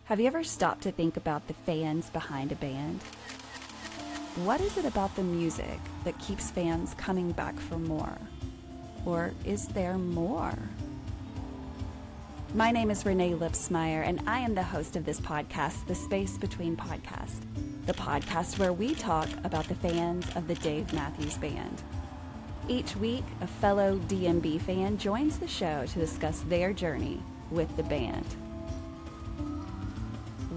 Have you ever stopped to think about the fans behind a band? What is it about the music that keeps fans coming back for more? Or is there more? My name is Renae Lipsmeyer, and I am the host of this podcast, The Space Between Podcast, the podcast where we talk about the fans of the Dave Matthews Band. Each week, a fellow DMB fan joins the show to discuss their journey with the band.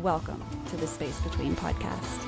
Welcome to the Space Between Podcast.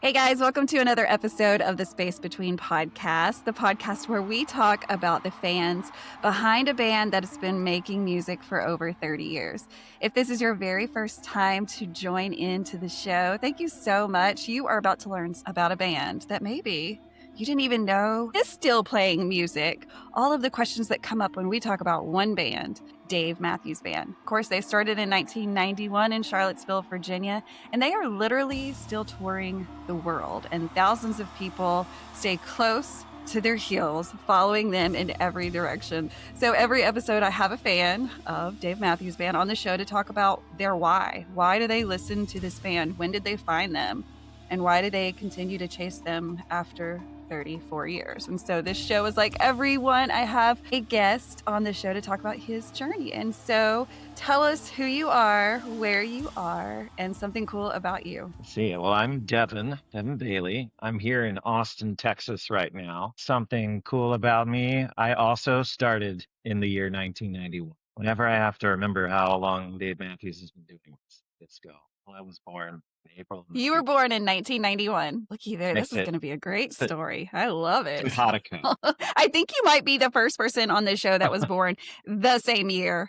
Hey guys, welcome to another episode of the Space Between Podcast, the podcast where we talk about the fans behind a band that has been making music for over 30 years. If this is your very first time to join into the show, thank you so much. You are about to learn about a band that maybe you didn't even know is still playing music. All of the questions that come up when we talk about one band, Dave Matthews Band. Of course, they started in 1991 in Charlottesville, Virginia, and they are literally still touring the world. And thousands of people stay close to their heels, following them in every direction. So every episode, I have a fan of Dave Matthews Band on the show to talk about their why. Why do they listen to this band? When did they find them? And why do they continue to chase them after 34 years? And so this show is like everyone. I have a guest on the show to talk about his journey. And so tell us who you are, where you are, and something cool about you. Let's see. Well, I'm Devon Bailey. I'm here in Austin, Texas right now. Something cool about me, I also started in the year 1991. Whenever I have to remember how long Dave Matthews has been doing this, let's go. Well, I was born in April. You were born in 1991. Looky there. This is going to be a great story. I love it. I think you might be the first person on the show that was born the same year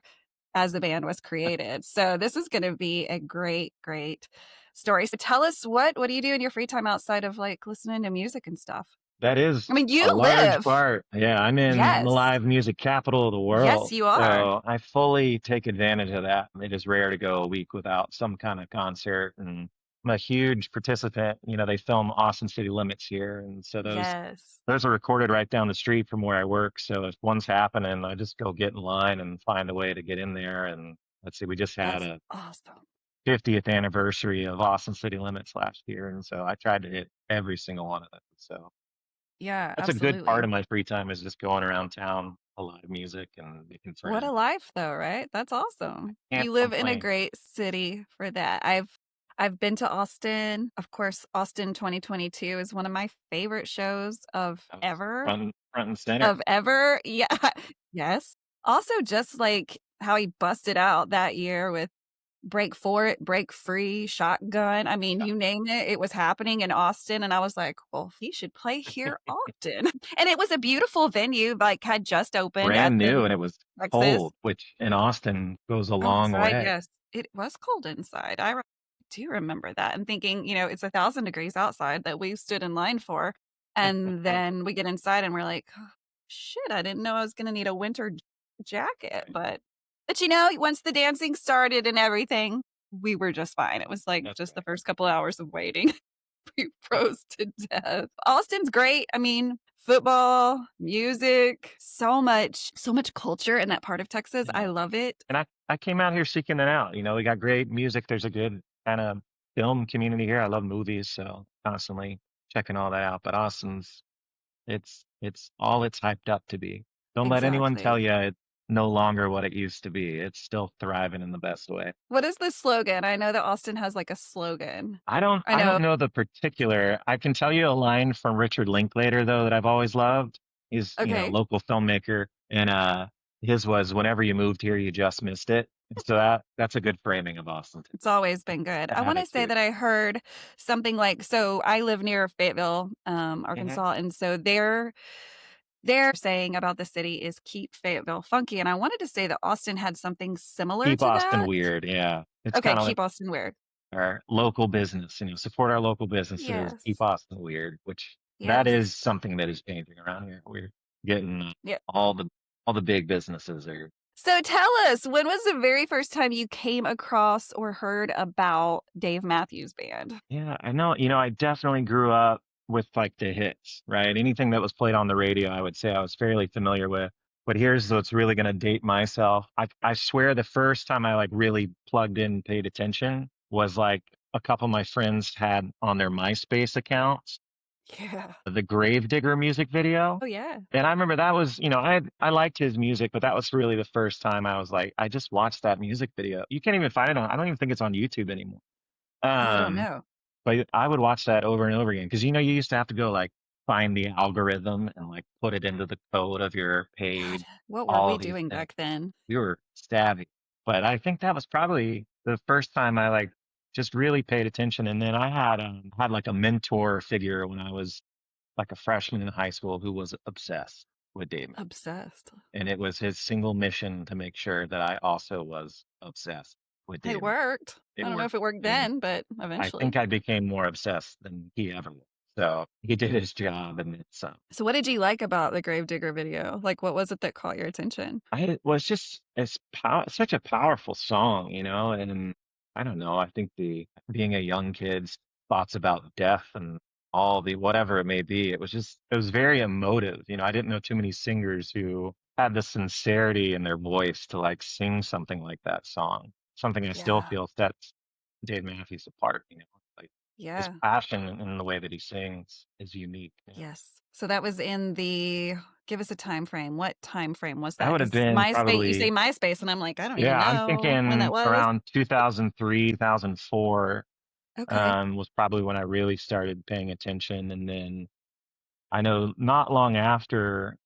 as the band was created. So this is going to be a great, great story. So tell us, what do you do in your free time outside of like listening to music and stuff? That is you a large part. Yeah, I'm in the live music capital of the world. Yes, you are. So I fully take advantage of that. It is rare to go a week without some kind of concert. And I'm a huge participant. You know, they film Austin City Limits here. And so those are recorded right down the street from where I work. So if one's happening, I just go get in line and find a way to get in there. And let's see, we just had awesome 50th anniversary of Austin City Limits last year. And so I tried to hit every single one of them. So yeah, that's absolutely. a good part of my free time is just going around town, a lot of music and making friends. What a life though, right? That's awesome. You live in a great city for that. I've been to Austin. Of course, Austin 2022 is one of my favorite shows of ever. Front and center. Of ever. Yeah. Yes. Also just like how he busted out that year with Break For It, Break Free, Shotgun. I mean, you name it, it was happening in Austin. And I was like, well, he should play here often. And it was a beautiful venue, like had just opened. Brand new, and it was cold, which in Austin goes a long way. Yes, it was cold inside. I do remember that and thinking, it's 1,000 degrees outside that we stood in line for. And then we get inside and we're like, oh, shit, I didn't know I was going to need a winter jacket. But once the dancing started and everything, we were just fine. It was like the first couple hours of waiting. We froze to death. Austin's great. I mean, football, music, so much culture in that part of Texas. I love it. And I came out here seeking it out. We got great music. There's a good kind of film community here. I love movies, so constantly checking all that out. But Austin's, it's all it's hyped up to be. Don't let anyone tell you it's no longer what it used to be. It's still thriving in the best way. What is the slogan? I know that Austin has like a slogan. I don't know the particular. I can tell you a line from Richard Linklater though that I've always loved. He's a local filmmaker, and his was, "Whenever you moved here, you just missed it." So that's a good framing of Austin. It's always been good. I want to say that I heard something like, so I live near Fayetteville, Arkansas, and so they're saying about the city is keep Fayetteville funky. And I wanted to say that Austin had something similar keep to that. Keep Austin weird, yeah. It's okay, keep Austin weird. Our local business, support our local businesses, keep Austin weird, which that is something that is changing around here. We're getting all the big businesses are. So tell us, when was the very first time you came across or heard about Dave Matthews Band? Yeah, I know. I definitely grew up with like the hits, right? Anything that was played on the radio, I would say I was fairly familiar with. But here's what's really going to date myself. I swear the first time I like really plugged in, and paid attention was like a couple of my friends had on their MySpace accounts Yeah. the Gravedigger music video. Oh, yeah. And I remember that was, I liked his music, but that was really the first time I was like, I just watched that music video. You can't even find it on, I don't even think it's on YouTube anymore. Oh, I don't Um, know. but I would watch that over and over again because you used to have to go like find the algorithm and like put it into the code of your God, page, what were all we these doing things. back then? We were savvy. But I think that was probably the first time I like just really paid attention. And then I had like a mentor figure when I was like a freshman in high school who was obsessed with Dave Matthews. Obsessed. And it was his single mission to make sure that I also was obsessed with It Dave Matthews. worked. It I don't know worked. if it worked And then, but I eventually. think I became more obsessed than he ever was. So he did his job and it's So what did you like about the Gravedigger video? Like, what was it that caught your attention? I was just such a powerful song, and I don't know. I think the being a young kid's thoughts about death and all the whatever it may be, it was very emotive. I didn't know too many singers who had the sincerity in their voice to like sing something like that song. Something I still Yeah. feel sets Dave Matthews apart, like his Yeah. passion in the way that he sings is unique. Yes. So that was in give us a time frame. What time frame was That that? would have Because been MySpace, you say probably. MySpace, and I'm like, I don't even Yeah, I'm know when that thinking was. around 2003, 2004 Okay. was probably when I really started paying attention. And then I know not long after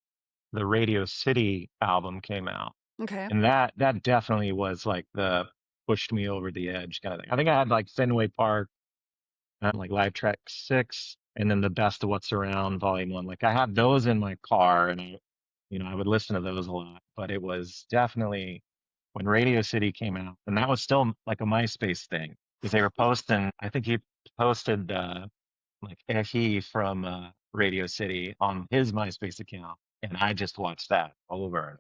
the Radio City album came out, Okay. and that definitely was like the pushed me over the edge kind of thing. I think I had like Fenway Park, like Live Track 6, and then the Best of What's Around Volume 1. Like I had those in my car, and I would listen to those a lot. But it was definitely when Radio City came out, and that was still like a MySpace thing because they were posting. I think he posted like he from Radio City on his MySpace account, and I just watched that over.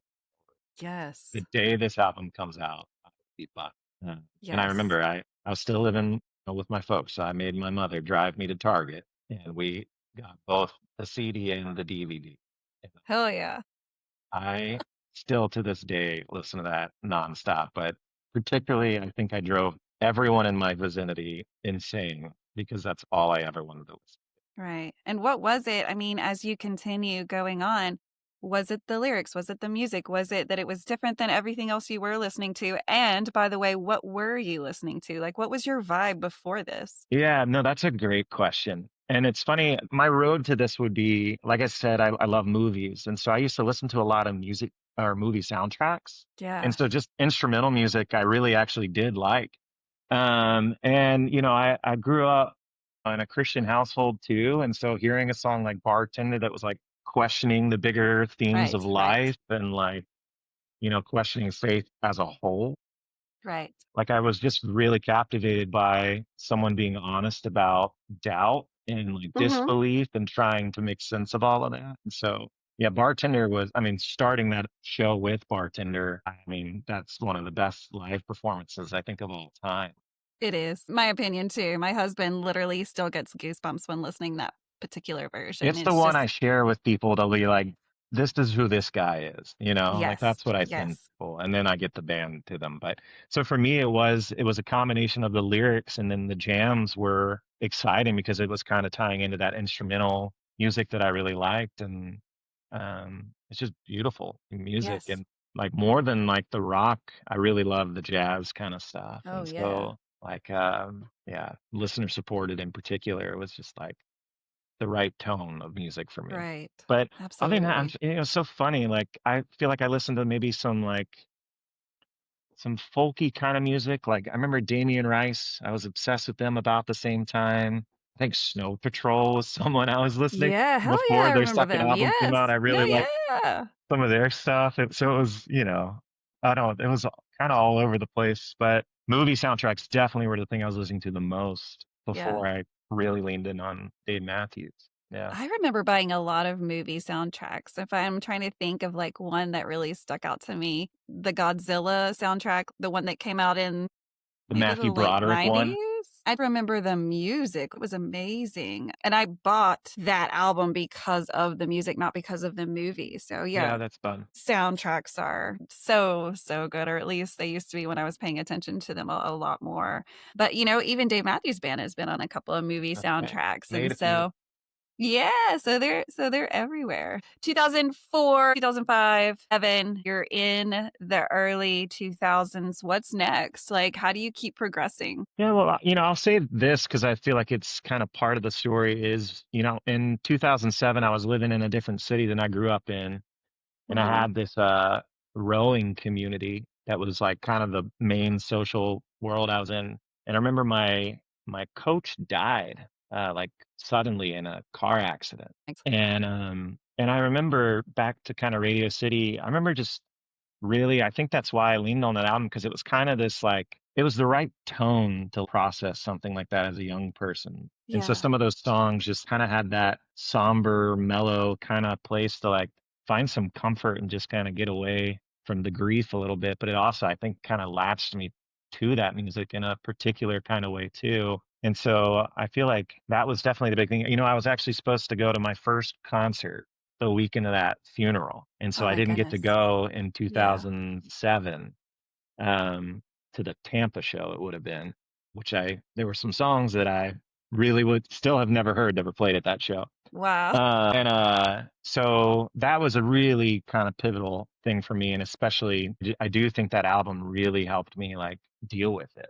Yes. The day this album comes out, I will be buying. And I Yes. remember I was still living with my folks, so I made my mother drive me to Target, and we got both the CD and the DVD. And Hell yeah. I still to this day listen to that nonstop, but particularly I think I drove everyone in my vicinity insane because that's all I ever wanted to listen. Right. And what was it? I mean, as you continue going on, was it the lyrics? Was it the music? Was it that it was different than everything else you were listening to? And by the way, what were you listening to? Like, what was your vibe before this? Yeah, no, that's a great question. And it's funny, my road to this would be, like I said, I love movies. And so I used to listen to a lot of music or movie soundtracks. And Yeah. so just instrumental music, I really actually did like. And, I grew up in a Christian household too. And so hearing a song like Bartender that was like questioning the bigger themes Right. of Right. life and like, questioning faith as a whole, Right. like I was just really captivated by someone being honest about doubt and like Mm-hmm. disbelief and trying to make sense of all of that. And so, yeah, Bartender was, I mean, starting that show with Bartender, I mean, that's one of the best live performances I think of all time. It is. My opinion too. My husband literally still gets goosebumps when listening that particular version. It's the It's one just I share with people. They'll be like, this is who this guy is, like yes. that's what I send Yes. people. And then I get the band to them. But so for me, it was a combination of the lyrics and then the jams were exciting because it was kind of tying into that instrumental music that I really liked. And it's just beautiful music. Yes. And like more than like the rock, I really love the jazz kind of stuff. Oh And yeah. so like, yeah, listener supported in particular, it was just like, the right tone of music for me. Right. But other than that, Absolutely. it's so funny. Like I feel like I listened to maybe some folky kind of music. Like I remember Damien Rice. I was obsessed with them about the same time. I think Snow Patrol was someone I was listening Yeah, hell yeah, before I their remember second them. album came Yes. out. I No, really liked yeah. some of their stuff. So it was, I don't know, it was kind of all over the place. But movie soundtracks definitely were the thing I was listening to the most Yeah. before I really leaned in on Dave Matthews. Yeah. I remember buying a lot of movie soundtracks. If I'm trying to think of like one that really stuck out to me, the Godzilla soundtrack, the one that came out in The maybe the Matthew late Broderick 90s. one. I remember the music was amazing. And I bought that album because of the music, not because of the movie. So yeah, Yeah, that's fun. soundtracks are so, so good, or at least they used to be when I was paying attention to them a lot more. But, even Dave Matthews Band has been on a couple of movie Okay. soundtracks. And Made a few. so yeah, so they're everywhere. 2004, 2005, Evan, you're in the early 2000s. What's next? Like, how do you keep progressing? Yeah, well, I'll say this because I feel like it's kind of part of the story is, in 2007, I was living in a different city than I grew up in. And I Uh-huh. had this rowing community that was like kind of the main social world I was in. And I remember my coach died like suddenly in a car accident. Thanks. And I remember back to kind of Radio City, I remember just really, I think that's why I leaned on that album because it was kind of this like it was the right tone to process something like that as a young person. And so Yeah. some of those songs just kind of had that somber, mellow kind of place to like find some comfort and just kind of get away from the grief a little bit. But it also, I think, kind of latched me to that music in a particular kind of way too. And so I feel like that was definitely the big thing. I was actually supposed to go to my first concert the weekend of that funeral. And Oh so I my didn't get to goodness. go in Yeah. 2007 to the Tampa show, it would have been, there were some songs that I really would still have never heard, never played at that show. Wow. And so that was a really kind of pivotal thing for me. And especially, I do think that album really helped me like deal with it.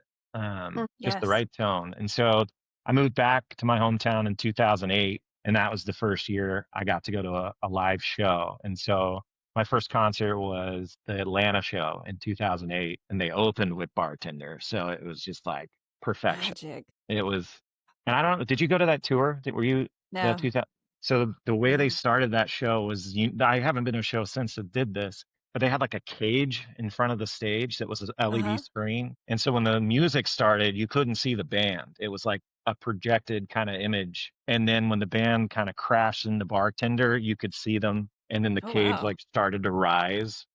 Just the Yes. right tone. And so I moved back to my hometown in 2008. And that was the first year I got to go to a live show. And so my first concert was the Atlanta show in 2008. And they opened with Bartender. So it was just like perfection. Magic. It was, and I don't know, did you go to that tour? Were you the No. 2000? So the way they No. started that show was, I haven't been to a show since it did this, but they had like a cage in front of the stage that was an LED Uh-huh. screen. And so when the music started, you couldn't see the band. It was like a projected kind of image. And then when the band kind of crashed into Bartender, you could see them. And then the Oh cage wow. like started to rise.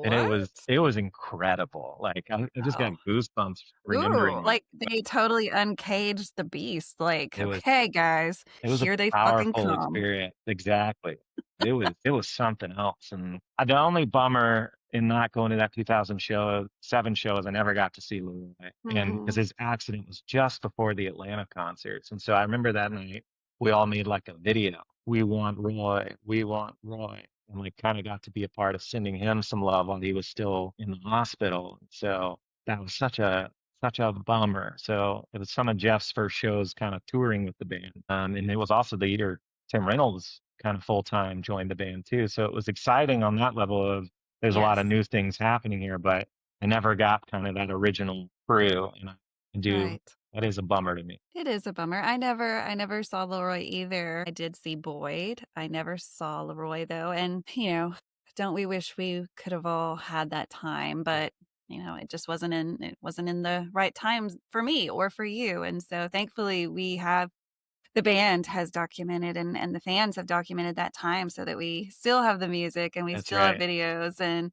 And it was What? it was incredible. Like I just got Wow. goosebumps Ooh, remembering it. like they totally uncaged the beast. Like, It was okay, guys, It was a here they fucking powerful come. experience. Exactly. It was something else. And the only bummer in not going to that 2007 show is I never got to see Leroy. And because Hmm. his accident was just before the Atlanta concerts. And so I remember that night we all made like a video. We want Roy. We want Roy. And like kind of got to be a part of sending him some love while he was still in the hospital. So that was such a bummer. So it was some of Jeff's first shows kind of touring with the band. And it was also the year Tim Reynolds kind of full time joined the band too. So it was exciting on that level of there's a lot of Yes. new things happening here, but I never got kind of that original crew. And I do, Right. that is a bummer to me. It is a bummer. I never saw Leroy either. I did see Boyd. I never saw Leroy though. And, don't we wish we could have all had that time, but it wasn't in the right times for me or for you. And so thankfully the band has documented and the fans have documented that time so that we still have the music and we That's still have right. videos. And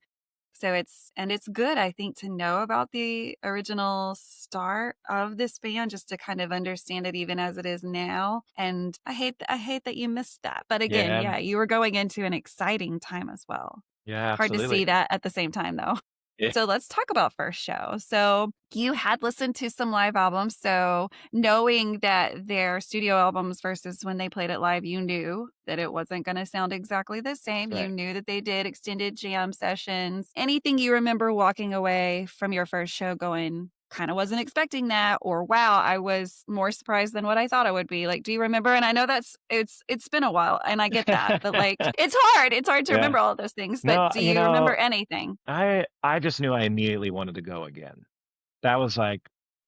so it's good, I think, to know about the original start of this band just to kind of understand it even as it is now. And I hate that you missed that. But again, Yeah. yeah, you were going into an exciting time as well. Yeah, Hard to see absolutely. that at the same time though. Yeah, So let's talk about first show. So you had listened to some live albums. So knowing that their studio albums versus when they played it live, you knew that it wasn't going to sound exactly the that's same. You right. knew that they did extended jam sessions. Anything you remember walking away from your first show going, kind of wasn't expecting that, or wow, I was more surprised than what I thought I would be. Like, do you remember? And I know it's been a while and I get that, but like it's hard to Yeah. remember all of those things. But No, do you remember anything? I just knew I immediately wanted to go again. That was like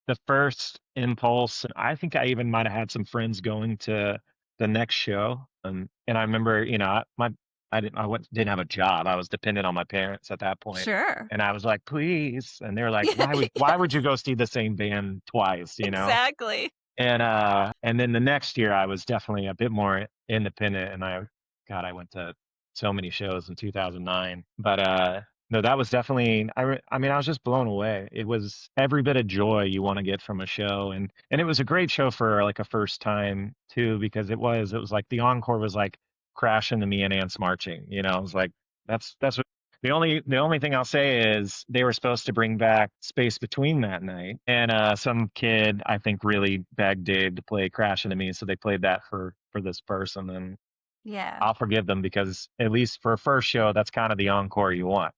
the first impulse. I think I even might have had some friends going to the next show. And I remember, didn't have a job. I was dependent on my parents at that point. Sure. And I was like, please. And they're like, why would you Yes, go see the same band twice, you know? exactly. And then the next year I was definitely a bit more independent and I went to so many shows in 2009. But No, that was definitely, I mean, I was just blown away. It was every bit of joy you want to get from a show. And it was a great show for like a first time too, because it was like the encore was like Crash into Me and Ants Marching, you know, it was like, that's what the only thing I'll say is they were supposed to bring back Space Between that night. And some kid, I think, really begged Dave to play Crash into Me. So they played that for this person. And Yeah. I'll forgive them because at least for a first show, that's kind of the encore you want.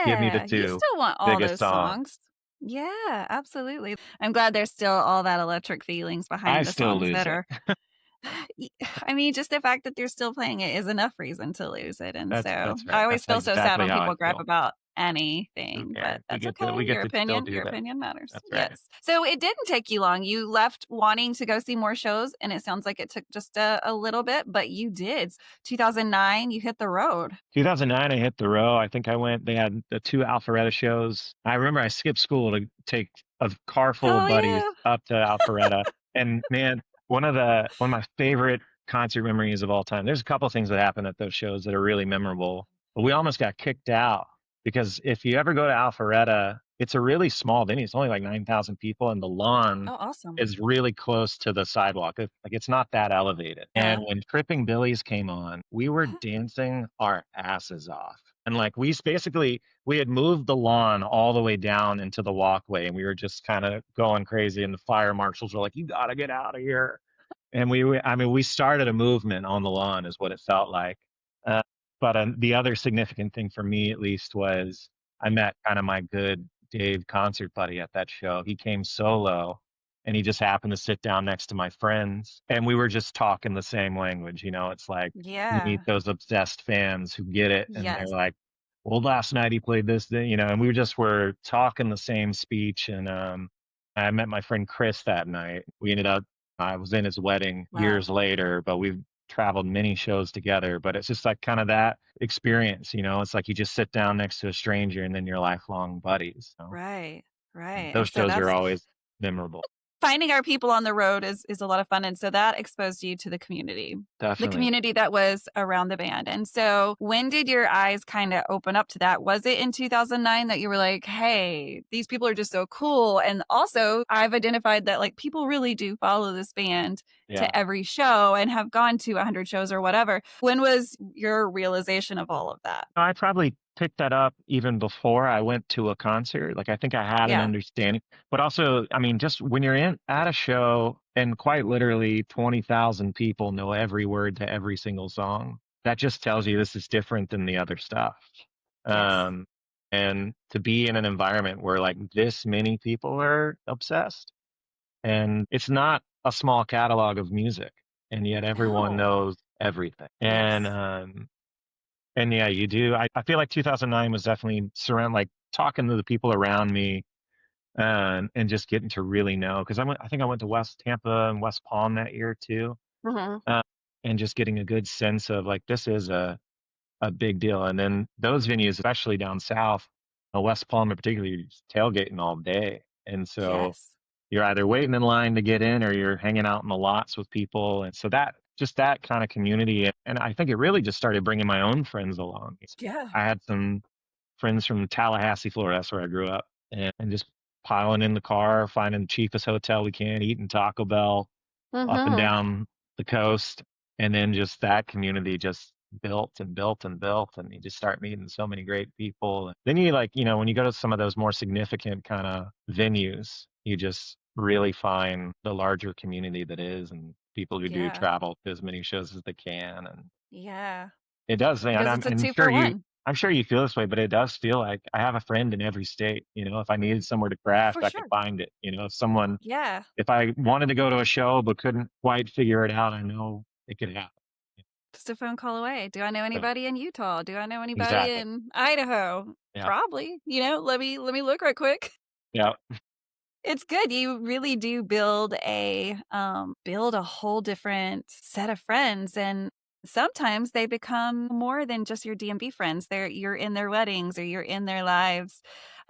Give me the Yeah, you two still want all biggest those songs. songs. Yeah, absolutely. I'm glad there's still all that electric feelings I behind the still songs lose that it. are Y I mean, just the fact that they're still playing it is enough reason to lose it, and so That's I right. always That's feel so sad exactly when how I people gripe feel. about Who anything, but cares? that's okay. We get to still do Your that. opinion matters. That's right. Yes. So it didn't take you long. You left wanting to go see more shows, and it sounds like it took just a little bit, but you did. 2009, you hit the road. 2009, I hit the row. I think I went. They had the two Alpharetta shows. I remember I skipped school to take a car full of Hell buddies yeah. up to Alpharetta, and man, one of my favorite concert memories of all time. There's a couple things that happened at those shows that are really memorable. But we almost got kicked out because if you ever go to Alpharetta, it's a really small venue. It's only like 9,000 people, and the lawn Oh, awesome. is really close to the sidewalk. Like it's not that elevated. And Uh, when Tripping Billies came on, we were dancing our asses off. And like we had moved the lawn all the way down into the walkway, and we were just kind of going crazy. And the fire marshals were like, "You got to get out of here." And I mean, we started a movement on the lawn, is what it felt like. Uh, but the other significant thing for me, at least, was I met kind of my good Dave concert buddy at that show. He came solo, and he just happened to sit down next to my friends, and we were just talking the same language. You know, it's like you meet yeah. those obsessed fans who get it, and they're Yes. like, "Well, last night he played this thing," you know, and we just were talking the same speech. And I met my friend Chris that night. We ended up I was in his wedding Wow. years later, but we've traveled many shows together. But it's just like kind of that experience, you know. It's like you just sit down next to a stranger and then you're lifelong buddies. So Right. Right. those And so shows are that's always memorable. finding our people on the road is a lot of fun, and so that exposed you to the Definitely. community that was around the band. And so when did your eyes kinda open up to that? Was it in 2009 that you were like, "Hey, these people are just so cool," and also, I've identified that, like, people really do follow this band Yeah. to every show and have gone to 100 shows or whatever. When was your realization of all of that? I probably picked that up even before I went to a concert. Like I think I had an Yeah. understanding, but also, I mean, just when you're in at a show and quite literally 20,000 people know every word to every single song, that just tells you this is different than the other stuff. Yes. Um, and to be in an environment where like this many people are obsessed, and it's not a small catalog of music, and yet everyone No. knows everything. Yes. And yeah, you do. I feel like 2009 was definitely like talking to the people around me, and just getting to really know. Because I think I went to West Tampa and West Palm that year too, Mhm. uh, and just getting a good sense of like this is a big deal. And then those venues, especially down south, West Palm in particular, you're just tailgating all day, and so Yes. you're either waiting in line to get in or you're hanging out in the lots with people. And so that just that kind of community. And I think it really just started bringing my own friends along. Yeah. I had some friends from Tallahassee, Florida. That's where I grew up. And just piling in the car, finding the cheapest hotel we can, eating Taco Bell up and Mhm. down the coast. And then just that community just built and built and built. And you just start meeting so many great people. Then you like, you know, when you go to some of those more significant kind of venues, you just really find the larger community that is, and people who do Yeah. travel to as many shows as they can. And Yeah. it does, and Because it's a I'm 2 sure for 1. I'm sure you feel this way, but it does feel like I have a friend in every state. You know, if I needed somewhere to crash, For I could sure. find it. You know, Yeah. if I wanted to go to a show but couldn't quite figure it out, I know it could happen. Just a phone call away. Do I know So, anybody in Utah? Do I know anybody exactly. in Idaho? Yeah. Probably. Let me look right quick. Yeah. It's good. You really do build a whole different set of friends, and sometimes they become more than just your DMB friends. You're in their weddings or you're in their lives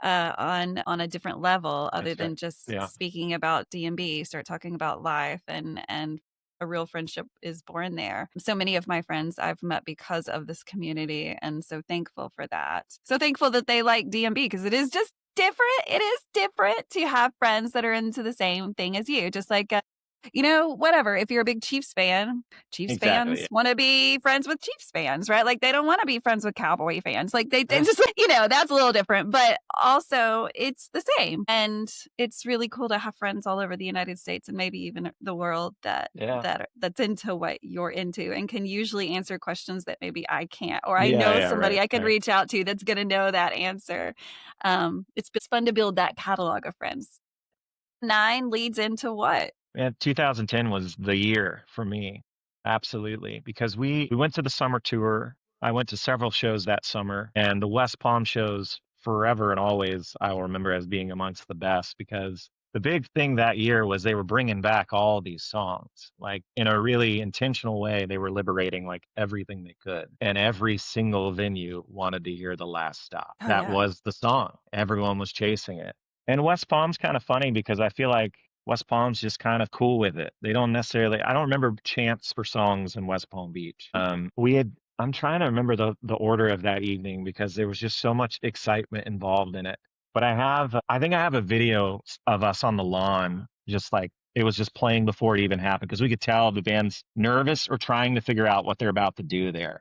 on a different level other That's right. than just Yeah. speaking about DMB. Start talking about life and a real friendship is born there. So many of my friends I've met because of this community, and so thankful for that. So thankful that they like DMB, because it is just different. It is different to have friends that are into the same thing as you. Just like, whatever. If you're a big Chiefs fan, Chiefs Exactly. fans want to be friends with Chiefs fans, right? Like they don't want to be friends with Cowboy fans. Like they just, that's a little different, but also it's the same. And it's really cool to have friends all over the United States and maybe even the world that's into what you're into and can usually answer questions that maybe I can't, or I know somebody I can reach out to that's going to know that answer. It's fun to build that catalog of friends. 9 leads into what? And 2010 was the year for me. Absolutely. Because we went to the summer tour. I went to several shows that summer, and the West Palm shows forever and always I will remember as being amongst the best, because the big thing that year was they were bringing back all these songs, like in a really intentional way. They were liberating like everything they could, and every single venue wanted to hear The Last Stop. That was the song. Everyone was chasing it. And West Palm's kind of funny because I feel like West Palm's just kind of cool with it. They don't necessarily, I don't remember chants for songs in West Palm Beach. I'm trying to remember the order of that evening because there was just so much excitement involved in it. But I think I have a video of us on the lawn, just like it was just playing before it even happened, because we could tell the band's nervous or trying to figure out what they're about to do there.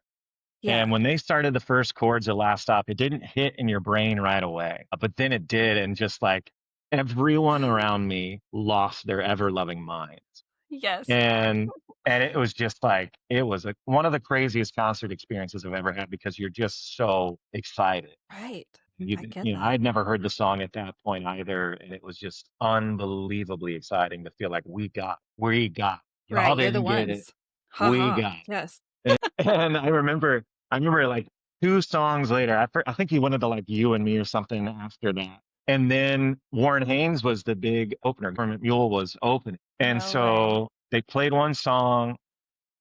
Yeah. And when they started the first chords of Last Stop, it didn't hit in your brain right away, but then it did. And just like everyone around me lost their ever loving minds. Yes. And it was just like, it was one of the craziest concert experiences I've ever had, because you're just so excited. Right. I had never heard the song at that point either. And it was just unbelievably exciting to feel like we got, right. You're the ones. We got. Yes. And I remember like 2 songs later, I think he wanted to like You and Me or something after that. And then Warren Haynes was the big opener. Government Mule was opening. And so they played one song,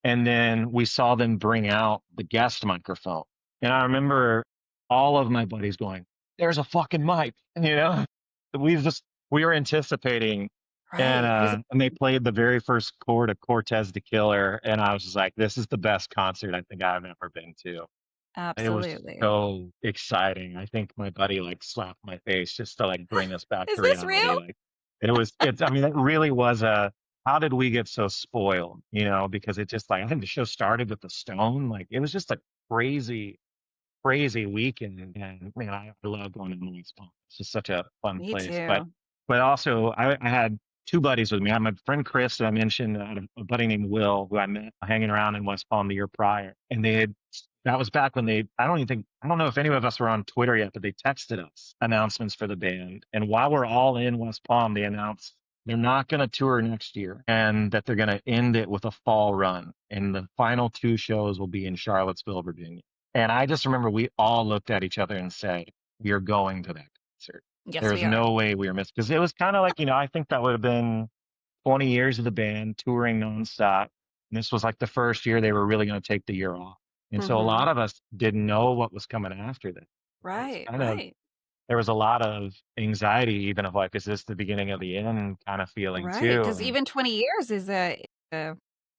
and then we saw them bring out the guest microphone. And I remember all of my buddies going, "There's a fucking mic," we were anticipating. Right. And they played the very first chord of Cortez the Killer, and I was just like, "This is the best concert I think I've ever been to." Absolutely. It was so exciting. I think my buddy like slapped my face just to like bring us back is to this reality. real? Like I mean, it really was how did we get so spoiled? Because it just like, I think the show started with the Stone. Like it was just a crazy weekend, and man, I love going to West Palm. It's just such a fun place. Too. But also I had 2 buddies with me. I had my friend Chris that I mentioned. I had a buddy named Will who I met hanging around in West Palm the year prior, and that was back when I don't know if any of us were on Twitter yet, but they texted us announcements for the band. And while we're all in West Palm, they announced they're not going to tour next year, and that they're going to end it with a fall run. And the final 2 shows will be in Charlottesville, Virginia. And I just remember we all looked at each other and said, "We are going to that concert." Yes, There's no way we were missing, because it was kind of like, I think that would have been 20 years of the band touring nonstop. And this was like the first year they were really going to take the year off. And so a lot of us didn't know what was coming after this. Right. There was a lot of anxiety, even of like, is this the beginning of the end kind of feeling too? Because even 20 years is it's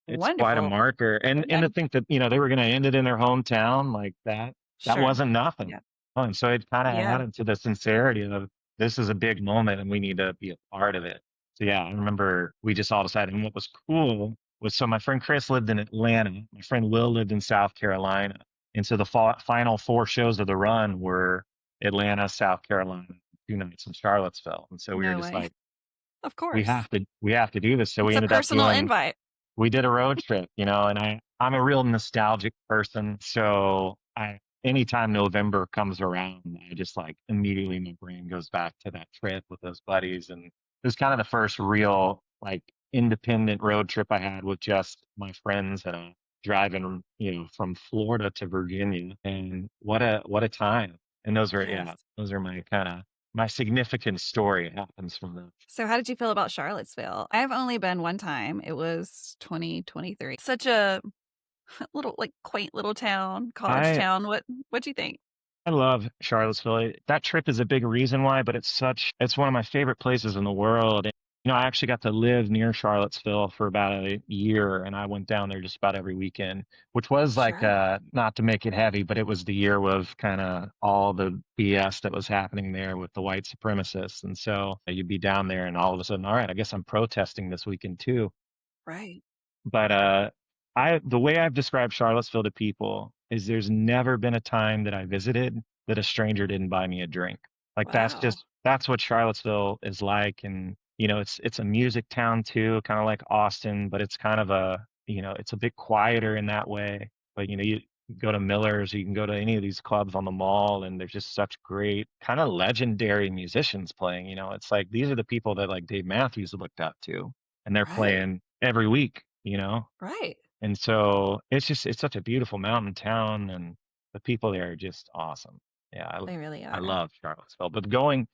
wonderful. Quite a marker. And to think that, they were going to end it in their hometown like that, that wasn't nothing. Yeah. And so it kind of added to the sincerity of, this is a big moment and we need to be a part of it. So yeah, I remember we just all decided. And what was cool was, so my friend Chris lived in Atlanta. My friend Will lived in South Carolina. And so the final 4 shows of the run were Atlanta, South Carolina, 2 nights in Charlottesville. And so we were just like, of course, we have to do this. So we ended up doing a personal invite. We did a road trip, and I'm a real nostalgic person. So anytime November comes around, I just like immediately my brain goes back to that trip with those buddies. And it was kind of the first real like independent road trip I had with just my friends, and driving, from Florida to Virginia. And what a time. And those are my kind of, my significant story happens from that. So how did you feel about Charlottesville? I've only been one time. It was 2023. Such a little, like, quaint little town, college town. What do you think? I love Charlottesville. That trip is a big reason why, but it's one of my favorite places in the world. I actually got to live near Charlottesville for about a year, and I went down there just about every weekend, which was like, Sure. not to make it heavy, but it was the year of kind of all the BS that was happening there with the white supremacists. And so you'd be down there, and all of a sudden, all right, I guess I'm protesting this weekend too. Right. But the way I've described Charlottesville to people is there's never been a time that I visited that a stranger didn't buy me a drink. Like Wow. that's what Charlottesville is like. And it's a music town too, kind of like Austin, but it's kind of it's a bit quieter in that way. But you go to Miller's, you can go to any of these clubs on the mall, and there's just such great kind of legendary musicians playing. It's like these are the people that like Dave Matthews looked up to, and they're Right. playing every week. Right. And so it's such a beautiful mountain town, and the people there are just awesome. Yeah, They really I are. love Charlottesville, but going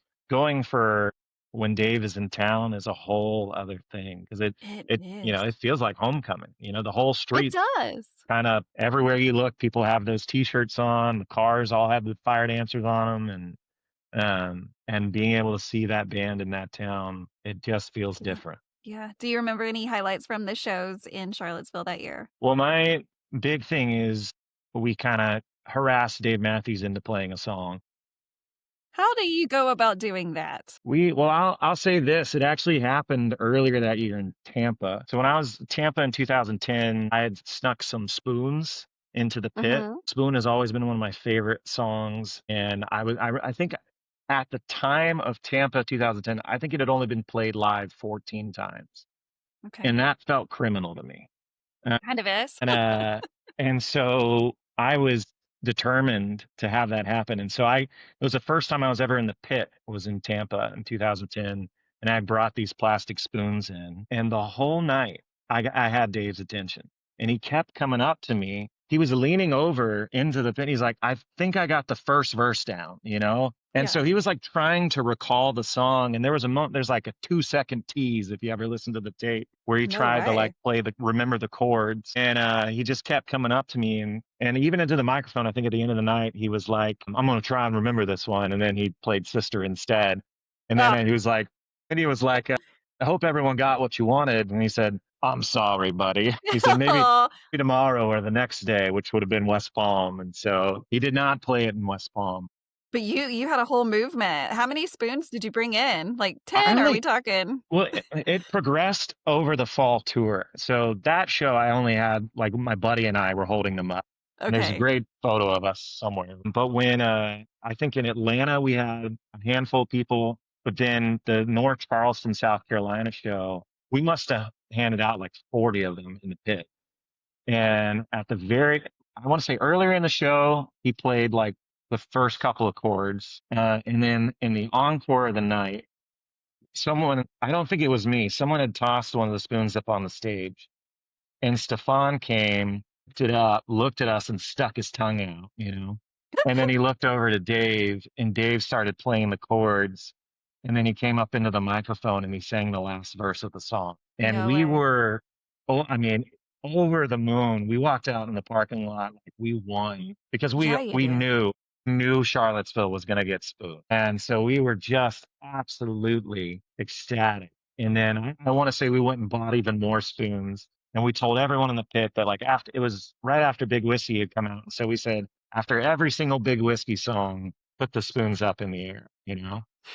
for when Dave is in town is a whole other thing, because It it is. it feels like homecoming. The whole It street, does. kind of everywhere you look, people have those T-shirts on. The cars all have the fire dancers on them, and being able to see that band in that town, it just feels Yeah. different. Yeah. Do you remember any highlights from the shows in Charlottesville that year? Well, my big thing is we kind of harassed Dave Matthews into playing a song. How do you go about doing that? I'll say this. It actually happened earlier that year in Tampa. So when I was in Tampa in 2010, I had snuck some Spoons into the pit. Mm-hmm. Spoon has always been one of my favorite songs. And I think at the time of Tampa 2010, I think it had only been played live 14 times. Okay. And that felt criminal to me. Uh, Kind of is. And and so I was determined to have that happen. And so it was the first time I was ever in the pit, was in Tampa in 2010. And I brought these plastic spoons in. And the whole night I had Dave's attention. And he kept coming up to me. He was leaning over into the pit. He's like, I think I got the first verse down. And so Yeah. he was like trying to recall the song. And there was there's like a 2-second tease, if you ever listen to the tape, where he No tried to like way. remember the chords. And he just kept coming up to me, and even into the microphone. I think at the end of the night, he was like, I'm going to try and remember this one. And then he played Sister instead. And Oh. then he was like, I hope everyone got what you wanted. And he said, I'm sorry, buddy. He said, maybe tomorrow or the next day, which would have been West Palm. And so he did not play it in West Palm. But you had a whole movement. How many spoons did you bring in? Like I 10, or are we only talking? Well, it progressed over the fall tour. So that show, I only had, like, my buddy and I were holding them up. And there's a Okay. great photo of us somewhere. But when I think in Atlanta we had a handful of people, but then the North Charleston, South Carolina show, we must have handed out like 40 of them in the pit. And I want to say earlier in the show, he played like the first couple of chords. And then in the encore of the night, I don't think it was me, someone had tossed one of the spoons up on the stage, and Stefan came, picked it up, looked at us, and stuck his tongue out. And then he looked over to Dave, and Dave started playing the chords. And then he came up into the microphone and he sang the last verse of the song. And No we way. were, I mean, over the moon. We walked out in the parking lot like we won, because Yeah, we you we did. knew Charlottesville was going to get spooned. And so we were just absolutely ecstatic. And then I want to say we went and bought even more spoons. And we told everyone in the pit that, like, it was right after Big Whiskey had come out. So we said, after every single Big Whiskey song, put the spoons up in the air.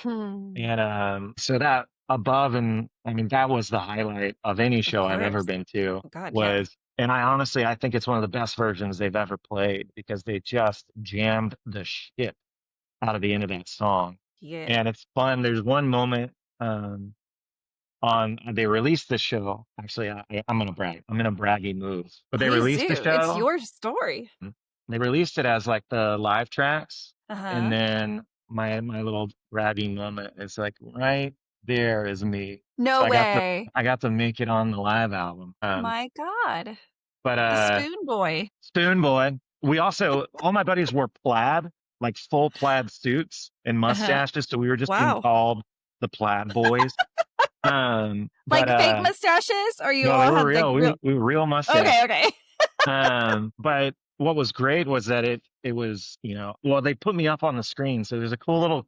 Hmm. And so that above, and I mean, that was the highlight of any Of show I've ever course. been to, Oh, God, yeah. and I think it's one of the best versions they've ever played, because they just jammed the shit out of the end of that song. Yeah. And it's fun. There's one moment, they released the show. Actually, I'm gonna brag. I'm in a braggy move. But they Please released the do. It's show. your story. They released it as like the live tracks, and Uh-huh. then my little braggy moment is like, right there is me. No So way. I got to make it on the live album. My God. But The Spoon Boy. Spoon Boy. We also, all my buddies wore plaid, like full plaid suits and Uh-huh. mustaches, so we were just being Wow. called the Plaid Boys. But Like fake mustaches, or you no, they all were had like real. real? We were real mustaches. Okay. But what was great was that it was, well, they put me up on the screen. So there's a cool little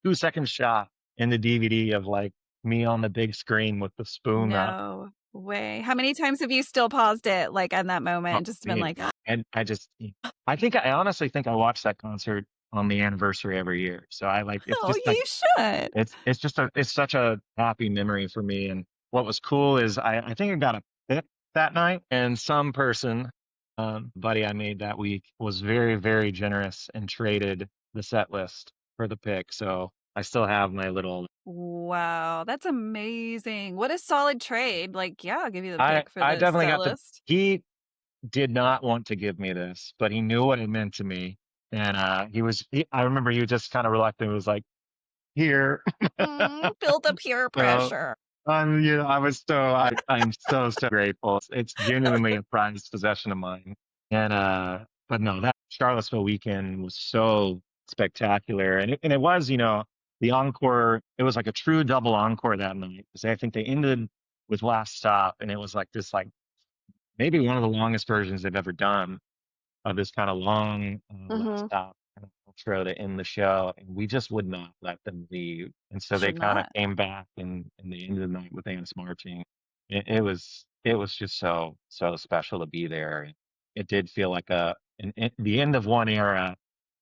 2-second shot in the DVD of like me on the big screen with the spoon up. No way. How many times have you still paused it, like, in that moment Oh, and just been man. like, And I honestly think I watch that concert on the anniversary every year. So I like, it's "Oh, just like, you should." it's such a happy memory for me. And what was cool is I think I got a pick that night, and some person, buddy I made that week, was very, very generous and traded the set list for the pick. So I still have my little, Wow, that's amazing. What a solid trade. Like, yeah, I'll give you the pick for I the definitely set got list. he did not want to give me this, but he knew what it meant to me. And I remember he was just kind of reluctant. He was like, here. Build up peer So pressure. I'm so grateful. It's genuinely a prized possession of mine. And, but no, that Charlottesville weekend was so spectacular. And it was, the encore, it was like a true double encore that night. Because I think they ended with Last Stop, and it was like this, like maybe one of the longest versions they've ever done of this kind of long last Mhm. stop kind of intro to end the show, and we just would not let them leave. And so they Should kind of not. came back in the end of the night with Ants marching. It was just so special to be there. It did feel like the end of one era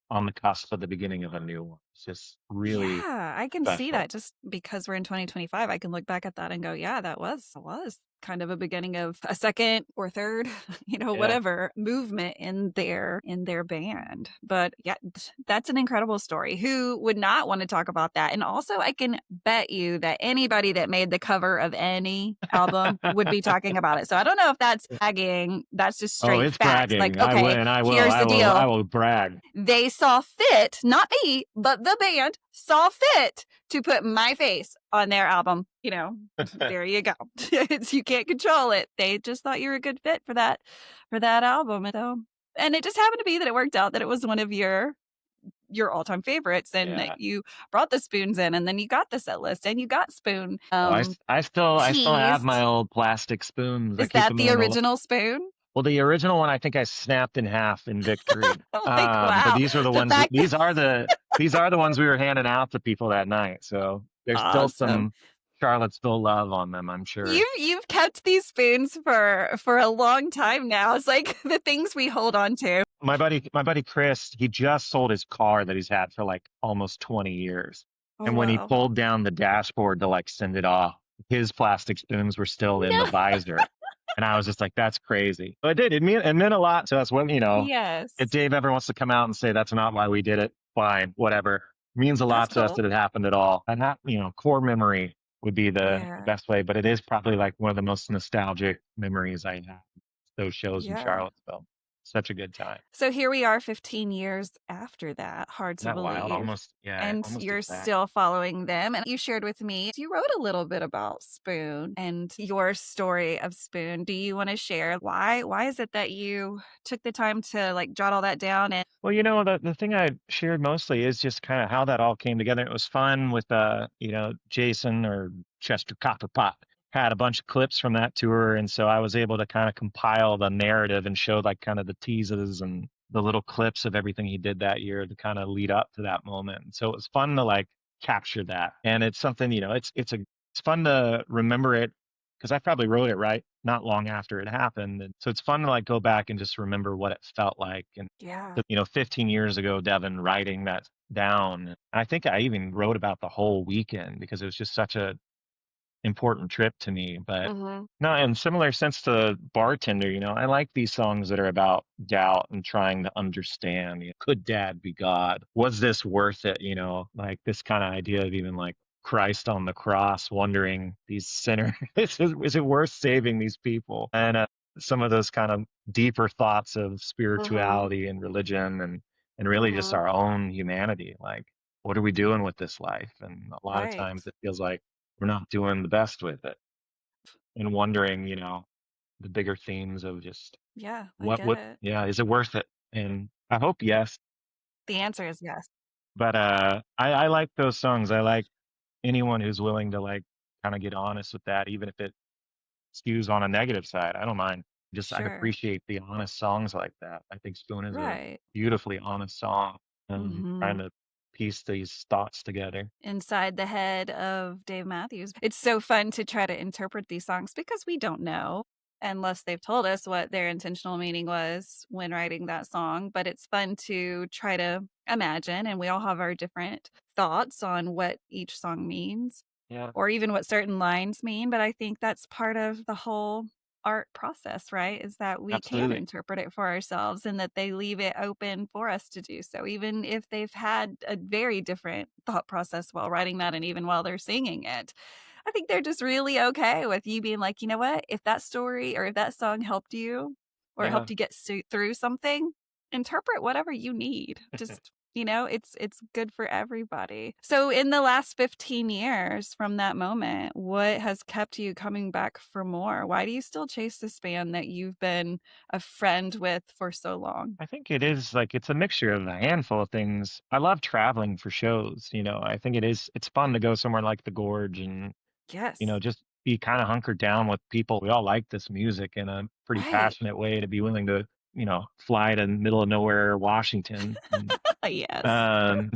on the cusp of the beginning of a new one. It's just really Yeah, I can see special. that just because we're in 2025. I can look back at that and go, yeah, that was kind of a beginning of a second or third, Yeah. whatever movement in their band. But yeah, that's an incredible story. Who would not want to talk about that? And also, I can bet you that anybody that made the cover of any album would be talking about it. So I don't know if that's bragging. That's just Oh, straight it's facts. Like, bragging. I will, okay, and here's the I deal. will brag. They saw fit, not me, but the band saw fit to put my face on their album. There you go. You can't control it. They just thought you were a good fit for that album. And it just happened to be that it worked out that it was one of your all-time favorites, and that Yeah. you brought the spoons in, and then you got the set list, and you got spoon Oh, I still have my teased. old plastic spoons. I Is keep that them the in original spoon? well, the original one I think I snapped in half in victory. Like, But wow, these are the the ones fact that these are the ones we were handing out to people that night. So there's still awesome. some Charlottesville love on them, I'm sure. You've kept these spoons for a long time now. It's like the things we hold on to. My buddy Chris, he just sold his car that he's had for like almost 20 years. Oh, And when he wow. pulled down the dashboard to like send it off, his plastic spoons were still in No. the visor. And I was just like, that's crazy. But it meant a lot to us when, if Yes. Dave ever wants to come out and say that's not why we did it, fine, whatever. It means a That's lot to us cool. that it happened at all. And that, core memory would be the Yeah. best way, but it is probably like one of the most nostalgic memories I have. Those shows in Yeah. Charlottesville. Such a good time. So here we are 15 years after that. Hard Isn't to that wild? believe. Almost, yeah, And almost you're exact. still following them. And you shared with me, you wrote a little bit about Spoon and your story of Spoon. Do you want to share why is it that you took the time to like jot all that down? And Well, the thing I shared mostly is just kind of how that all came together. It was fun with Jason or Chester Copperpot had a bunch of clips from that tour, and so I was able to kind of compile the narrative and show like kind of the teases and the little clips of everything he did that year to kind of lead up to that moment. And so it was fun to like capture that. And it's something, it's fun to remember it because I probably wrote it right not long after it happened. And so it's fun to like go back and just remember what it felt like. And yeah. 15 years ago, Devon writing that down. I think I even wrote about the whole weekend because it was just such a important trip to me. But Mm-hmm. no, in similar sense to Bartender, I like these songs that are about doubt and trying to understand. Could Dad be God? Was this worth it? Like this kind of idea of even like Christ on the cross, wondering these sinners, is it worth saving these people? And some of those kind of deeper thoughts of Mm-hmm. spirituality and religion and really just Mm-hmm. our own humanity. Like, what are we doing with this life? And a lot of Right. times it feels like we're not doing the best with it and wondering, the bigger themes of just Yeah, I get what, it. yeah, is it worth it? And I hope yes. The answer is yes. But I like those songs. I like anyone who's willing to like kind of get honest with that, even if it skews on a negative side. I don't mind. I Sure. appreciate the honest songs like that. I think Spoon is a Right. beautifully honest song. Trying Mm-hmm. to piece these thoughts together. Inside the head of Dave Matthews. It's so fun to try to interpret these songs because we don't know unless they've told us what their intentional meaning was when writing that song. But it's fun to try to imagine, and we all have our different thoughts on what each song means. Yeah. Or even what certain lines mean. But I think that's part of the whole art process, right? Is that we can Absolutely. interpret it for ourselves and that they leave it open for us to do so, even if they've had a very different thought process while writing that and even while they're singing it. I think they're just really okay with you being like, you know what? If that story or if that song helped you or it Yeah. helped you get through something, interpret whatever you need. Just it's good for everybody. So in the last 15 years from that moment, what has kept you coming back for more? Why do you still chase this band that you've been a friend with for so long? I think it is like it's a mixture of a handful of things. I love traveling for shows, I think it's fun to go somewhere like the Gorge and, Yes. just be kind of hunkered down with people. We all like this music in a pretty Right. passionate way to be willing to, fly to middle of nowhere, Washington. Yes.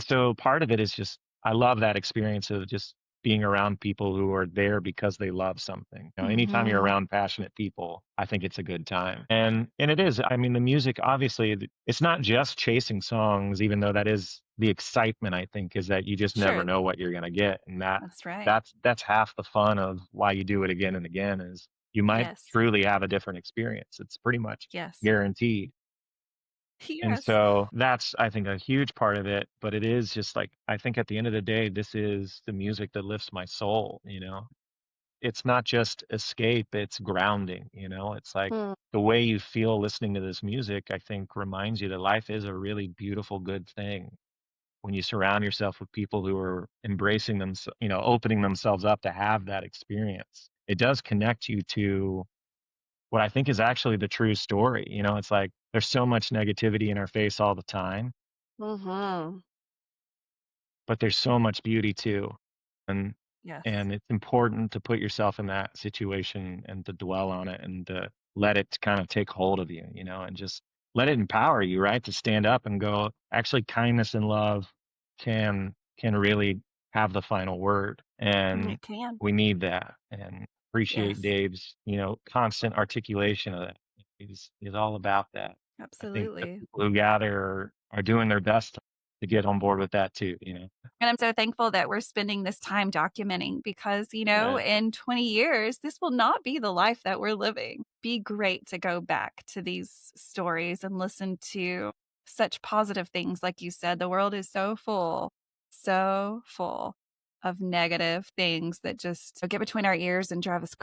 So part of it is just I love that experience of just being around people who are there because they love something. Anytime you're Mhm. around passionate people, I think it's a good time. And it is. I mean, the music obviously it's not just chasing songs, even though that is the excitement. I think is that you just never Sure. know what you're gonna get, and That's right. that's half the fun of why you do it again and again is you might Yes. truly have a different experience. It's pretty much Yes. guaranteed. And Yes. so that's, I think, a huge part of it. But it is just like, I think at the end of the day, this is the music that lifts my soul. It's not just escape, it's grounding. It's like Mm. the way you feel listening to this music, I think reminds you that life is a really beautiful, good thing when you surround yourself with people who are embracing them, opening themselves up to have that experience. It does connect you to what I think is actually the true story. It's like there's so much negativity in our face all the time, Mhm. but there's so much beauty too. And Yes. and it's important to put yourself in that situation and to dwell on it and to let it kind of take hold of you, and just let it empower you, right? To stand up and go, actually kindness and love can really have the final word. And It can. we need that. And appreciate Yes. Dave's constant articulation of that. He's all about that. I think the Absolutely. people who gather are doing their best to get on board with that too. And I'm so thankful that we're spending this time documenting because, Yeah. in 20 years, this will not be the life that we're living. Be great to go back to these stories and listen to such positive things. Like you said, the world is so full of negative things that just get between our ears and drive us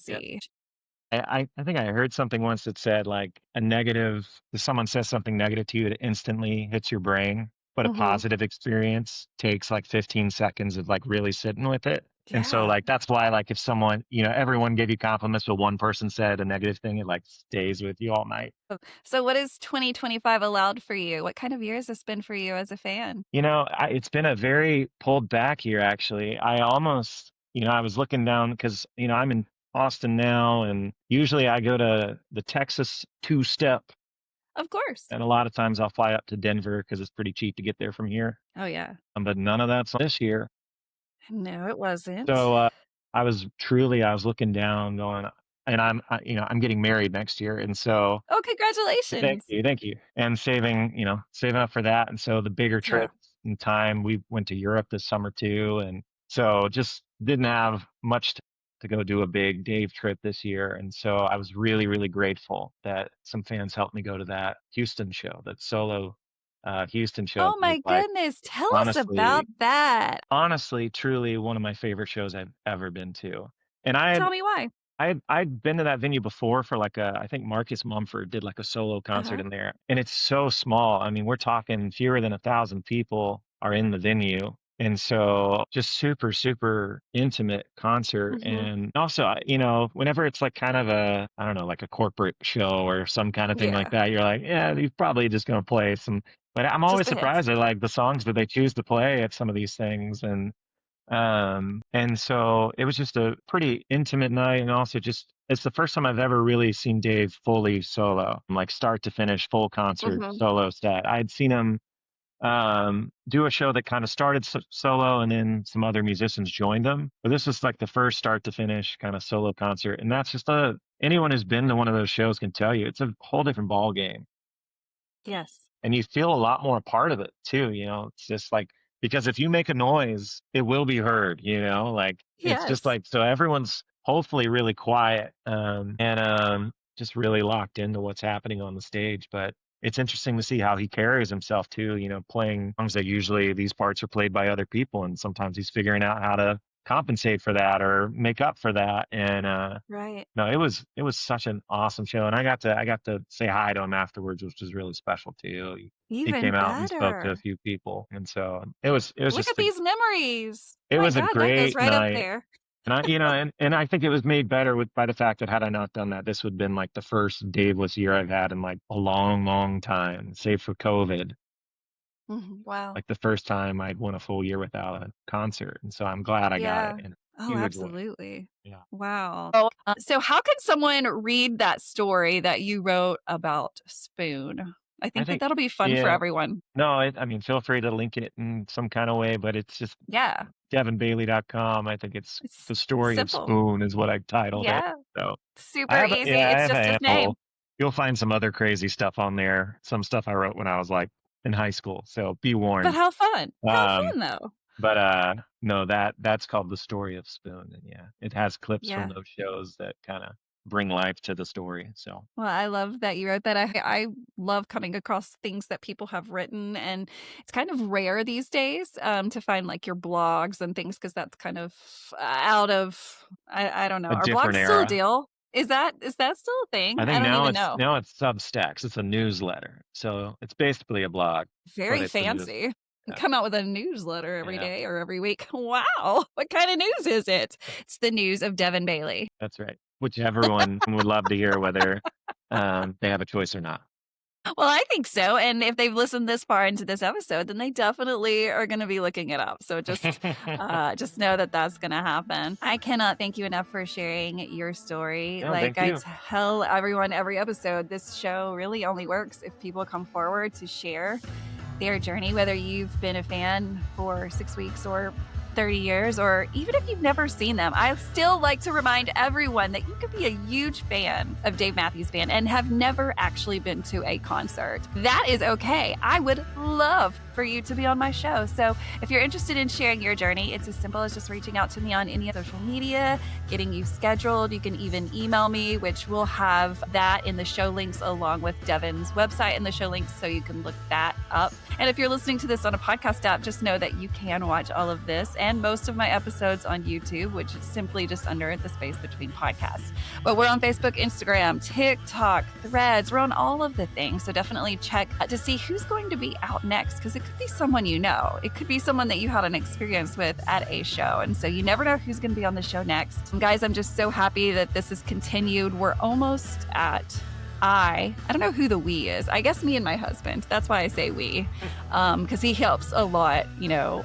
Yeah. crazy. I think I heard something once that said like if someone says something negative to you, it instantly hits your brain, but a Hmm. positive experience takes like 15 seconds of like really sitting with it. And so Yeah. like that's why like if everyone gave you compliments, but one person said a negative thing, it like stays with you all night. So, what is 2025 allowed for you? What kind of year has this been for you as a fan? It's been a very pulled back year, actually. I was looking down because, I'm in Austin now, and usually I go to the Texas two-step, Of course. and a lot of times I'll fly up to Denver because it's pretty cheap to get there from here. Oh, yeah. But none of that's this year. No, it wasn't. So I was looking down, going, and I'm getting married next year, and so Oh, thank congratulations. you, thank you. And saving up for that. And so the bigger Yeah. trips in time, we went to Europe this summer too. And so just didn't have much to go do a big Dave trip this year. And so I was really, really grateful that some fans helped me go to that Houston show, that solo Houston show. Oh It was my like goodness. Tell us about honestly, that. honestly, truly one of my favorite shows I've ever been to. And I had Tell me why. I'd been to that venue before for I think Marcus Mumford did like a solo concert Uh-huh. in there, and it's so small. I mean, we're talking fewer than 1,000 people are in the venue, and so just super, super intimate concert. Mhm. And also, whenever it's like kind of I don't know, like a corporate show or some kind of thing like Yeah. that, you're like, yeah, you're probably just gonna play some. But I'm Just always the hits. surprised at like the songs that they choose to play at some of these things, and so it was just a pretty intimate night. And also just, it's the first time I've ever really seen Dave fully solo, like start to finish, full concert Mhm. solo set. I'd seen him do a show that kind of started solo and then some other musicians joined them. But this is like the first start to finish kind of solo concert. And that's just anyone who's been to one of those shows can tell you it's a whole different ball game. Yes. And you feel a lot more a part of it too. It's just like, because if you make a noise, it will be heard, like it's just like, so everyone's hopefully really quiet, and just really locked into what's happening on the stage. But it's interesting to see how he carries himself too, playing songs that usually these parts are played by other people. And sometimes he's figuring out how to compensate for that or make up for that. And right. No, it was such an awesome show. And I got to say hi to him afterwards, which was really special too. He came out and spoke to a few people. And so it was Look just at these memories. It was a that goes great right night. up there. And and I think it was made better by the fact that had I not done that, this would have been like the first Daveless year I've had in like a long, long time, save for COVID. Wow. Like the first time I'd went a full year without a concert. And so I'm glad I got it. And absolutely. Yeah. Wow. So how can someone read that story that you wrote about Spoon? I think that'll be fun for everyone. No, I mean, feel free to link it in some kind of way, but it's just devonbailey.com. I think it's the story simple. Of Spoon is what I've titled it. So super easy. It's just his name. You'll find some other crazy stuff on there. Some stuff I wrote when I was like in high school. So be warned. But how fun. How fun though. But no, that's called The Story of Spoon. And it has clips from those shows that kind of bring life to the story. So well, I love that you wrote that. I love coming across things that people have written, and it's kind of rare these days to find like your blogs and things, because that's kind of out of I don't know. Are blogs still a deal? Is that still a thing? I think don't even know. Now it's Substacks. It's a newsletter, so it's basically a blog. Very fancy. Come out with a newsletter every day or every week. Wow. What kind of news is it? It's the news of Devon Bailey. That's right. Which everyone would love to hear, whether they have a choice or not. Well, I think so. And if they've listened this far into this episode, then they definitely are going to be looking it up. So just know that that's going to happen. I cannot thank you enough for sharing your story. No, like I tell everyone every episode, this show really only works if people come forward to share their journey, whether you've been a fan for 6 weeks or 30 years, or even if you've never seen them. I still like to remind everyone that you could be a huge fan of Dave Matthews Band and have never actually been to a concert. That is okay. I would love for you to be on my show. So if you're interested in sharing your journey, it's as simple as just reaching out to me on any social media, getting you scheduled. You can even email me, which will have that in the show links along with Devon's website in the show links, so you can look that up. And if you're listening to this on a podcast app, just know that you can watch all of this and most of my episodes on YouTube, which is simply just under the Space Between Podcasts. But we're on Facebook, Instagram, TikTok, Threads. We're on all of the things. So definitely check to see who's going to be out next, because it could be someone you know. It could be someone that you had an experience with at a show. And so you never know who's going to be on the show next. And guys, I'm just so happy that this has continued. We're almost at I don't know who the we is. I guess me and my husband. That's why I say we, because he helps a lot,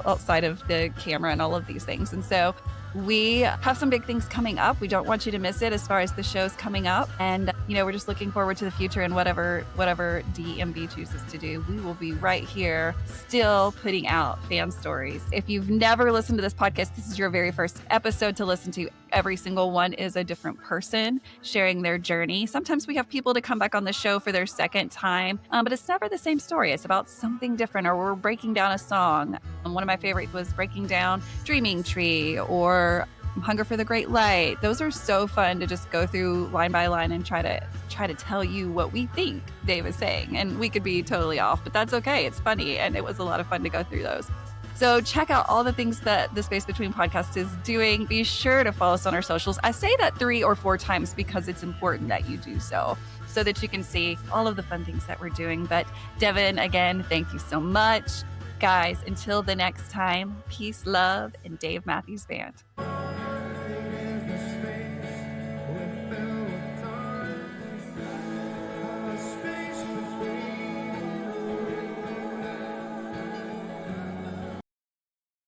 outside of the camera and all of these things. And so we have some big things coming up. We don't want you to miss it as far as the shows coming up. And, we're just looking forward to the future, and whatever DMB chooses to do, we will be right here still putting out fan stories. If you've never listened to this podcast, this is your very first episode to listen to. Every single one is a different person sharing their journey. Sometimes we have people to come back on the show for their second time, but it's never the same story. It's about something different, or we're breaking down a song. One of my favorites was breaking down Dreaming Tree or Hunger for the Great Light. Those are so fun to just go through line by line and try to tell you what we think Dave is saying. And we could be totally off, but that's okay. It's funny, and it was a lot of fun to go through those. So check out all the things that the Space Between podcast is doing. Be sure to follow us on our socials. I say that 3 or 4 times because it's important that you do so that you can see all of the fun things that we're doing. But Devon, again, thank you so much. Guys, until the next time, peace, love, and Dave Matthews Band.